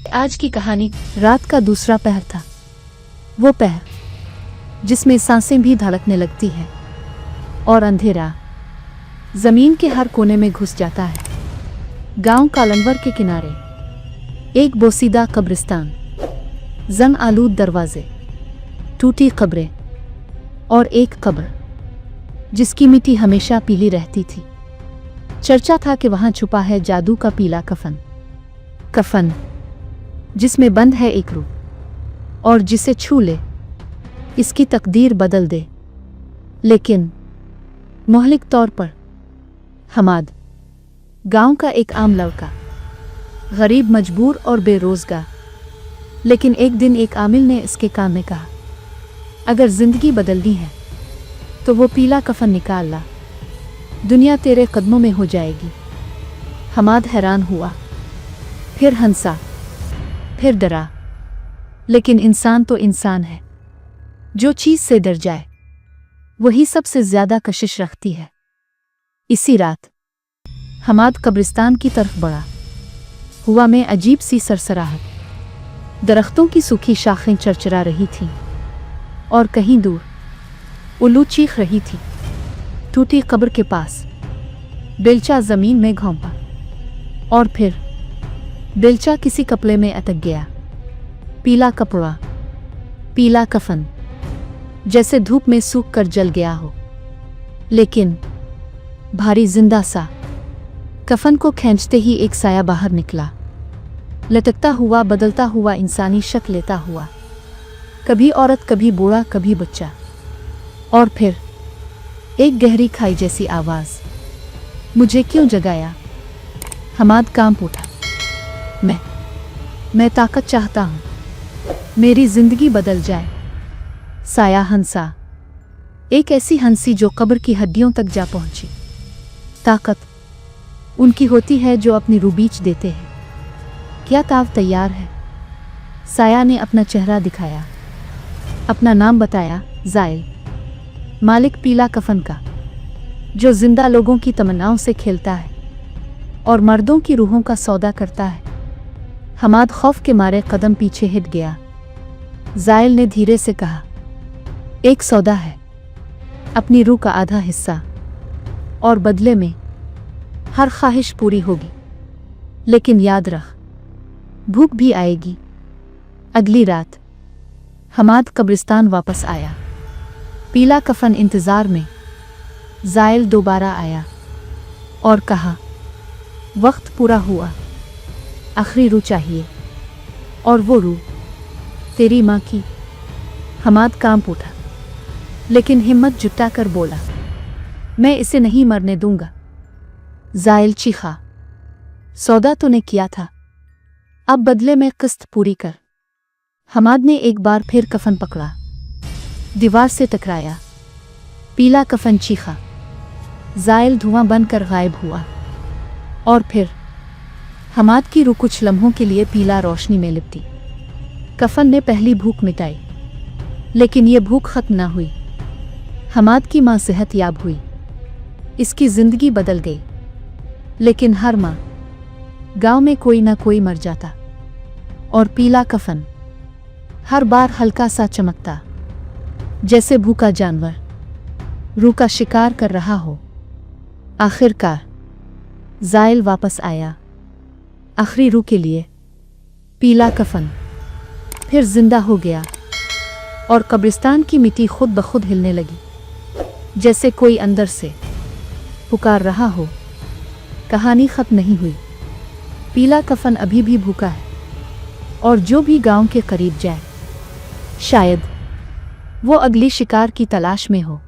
आज की कहानी रात का दूसरा पहर था। वो पहर जिसमें सांसें भी धड़कने लगती हैं और अंधेरा जमीन के हर कोने में घुस जाता है। गांव कालनवर के किनारे एक बोसीदा कब्रिस्तान, जंग आलूद दरवाजे, टूटी कब्रें और एक कब्र जिसकी मिट्टी हमेशा पीली रहती थी। चर्चा था कि वहां छुपा है जादू का पीला कफन, कफन जिसमें बंद है एक रूह और जिसे छू ले इसकी तकदीर बदल दे। लेकिन मौलिक तौर पर हमाद, गांव का एक आम लड़का, गरीब, मजबूर और बेरोजगार। लेकिन एक दिन एक आमिल ने इसके कान में कहा, अगर जिंदगी बदलनी है तो वो पीला कफन निकाल ला, दुनिया तेरे कदमों में हो जाएगी। हमाद हैरान हुआ, फिर हंसा, फिर डरा। लेकिन इंसान तो इंसान है, जो चीज से डर जाए वही सबसे ज्यादा कशिश रखती है। इसी रात हमाद कब्रिस्तान की तरफ बढ़ा। हवा में अजीब सी सरसराहट, दरख्तों की सूखी शाखें चरचरा रही थीं और कहीं दूर उल्लू चीख रही थी। टूटी कब्र के पास बेलचा जमीन में घोंपा और फिर बेलचा किसी कपड़े में अटक गया। पीला कपड़ा, पीला कफन, जैसे धूप में सूख कर जल गया हो। लेकिन भारी जिंदा सा। कफन को खींचते ही एक साया बाहर निकला, लटकता हुआ, बदलता हुआ, इंसानी शक्ल लेता हुआ। कभी औरत, कभी बूढ़ा, कभी बच्चा। और फिर एक गहरी खाई जैसी आवाज, मुझे क्यों जगाया? हमाद कांप उठा। मैं ताकत चाहता हूं, मेरी जिंदगी बदल जाए। साया हंसा, एक ऐसी हंसी जो कब्र की हड्डियों तक जा पहुंची। ताकत उनकी होती है जो अपनी रूह बीच देते हैं। क्या ताव तैयार है? साया ने अपना चेहरा दिखाया, अपना नाम बताया, ज़ाइल, मालिक पीला कफन का, जो जिंदा लोगों की तमन्नाओं से खेलता है और मर्दों की रूहों का सौदा करता है। हमाद खौफ के मारे कदम पीछे हट गया। ज़ाइल ने धीरे से कहा, एक सौदा है, अपनी रूह का आधा हिस्सा, और बदले में हर ख्वाहिश पूरी होगी। लेकिन याद रख, भूख भी आएगी। अगली रात हमाद कब्रिस्तान वापस आया, पीला कफन इंतजार में। ज़ाइल दोबारा आया और कहा, वक्त पूरा हुआ, आखिरी रूह चाहिए। और वो रूह तेरी माँ की। हमाद कांप उठा, लेकिन हिम्मत जुटाकर बोला, मैं इसे नहीं मरने दूंगा। ज़ाइल चीखा, सौदा तूने किया था, अब बदले में किस्त पूरी कर। हमाद ने एक बार फिर कफन पकड़ा, दीवार से टकराया। पीला कफन चीखा। ज़ाइल धुआं बनकर गायब हुआ और फिर हमाद की रूह कुछ लम्हों के लिए पीला रोशनी में लिपटी। कफन ने पहली भूख मिटाई, लेकिन ये भूख खत्म ना हुई। हमाद की माँ सेहतयाब हुई, इसकी जिंदगी बदल गई। लेकिन हर माँ गांव में कोई ना कोई मर जाता, और पीला कफन हर बार हल्का सा चमकता, जैसे भूखा जानवर रूह का शिकार कर रहा हो। आखिरकार ज़ाइल वापस आया, आखिरी रूह के लिए। पीला कफन फिर जिंदा हो गया और कब्रिस्तान की मिट्टी खुद ब खुद हिलने लगी, जैसे कोई अंदर से पुकार रहा हो। कहानी खत्म नहीं हुई। पीला कफन अभी भी भूखा है, और जो भी गांव के करीब जाए, शायद वो अगली शिकार की तलाश में हो।